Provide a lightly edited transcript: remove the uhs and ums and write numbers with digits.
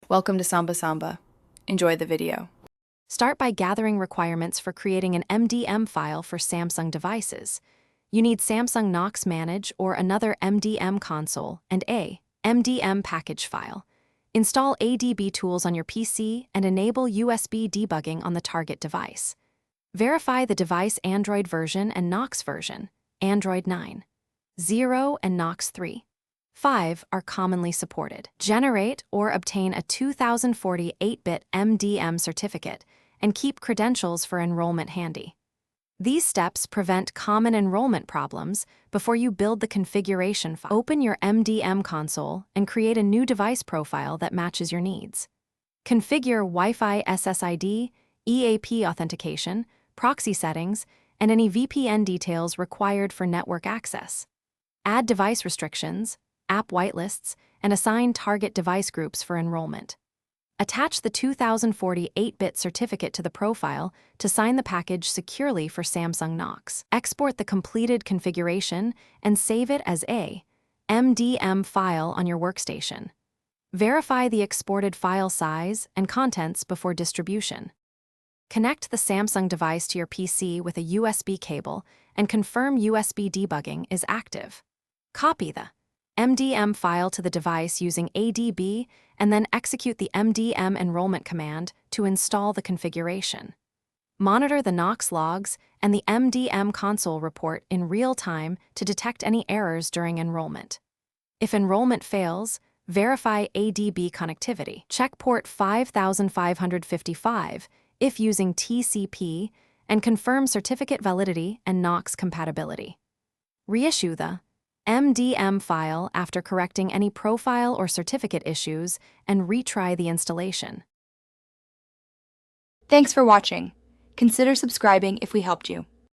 Welcome to Samba Samba. Enjoy the video. Start by gathering requirements for creating an MDM file for Samsung devices. You need Samsung Knox Manage or another MDM console and a MDM package file. Install ADB tools on your PC and enable USB debugging on the target device. Verify the device Android version and Knox version, Android 9, 0 and Knox 3. 5 are commonly supported. Generate or obtain a 2040 8-bit MDM certificate and keep credentials for enrollment handy. These steps prevent common enrollment problems before you build the configuration file. Open your MDM console and create a new device profile that matches your needs. Configure Wi-Fi SSID, EAP authentication, proxy settings, and any VPN details required for network access. Add device restrictions, app whitelists, and assign target device groups for enrollment. Attach the 2040 8-bit certificate to the profile to sign the package securely for Samsung Knox. Export the completed configuration and save it as a MDM file on your workstation. Verify the exported file size and contents before distribution. Connect the Samsung device to your PC with a USB cable and confirm USB debugging is active. Copy the MDM file to the device using ADB and then execute the MDM enrollment command to install the configuration. Monitor the Knox logs and the MDM console report in real time to detect any errors during enrollment. If enrollment fails, verify ADB connectivity. Check port 5555 if using TCP and confirm certificate validity and Knox compatibility. Reissue the MDM file after correcting any profile or certificate issues and retry the installation. Thanks for watching. Consider subscribing if we helped you.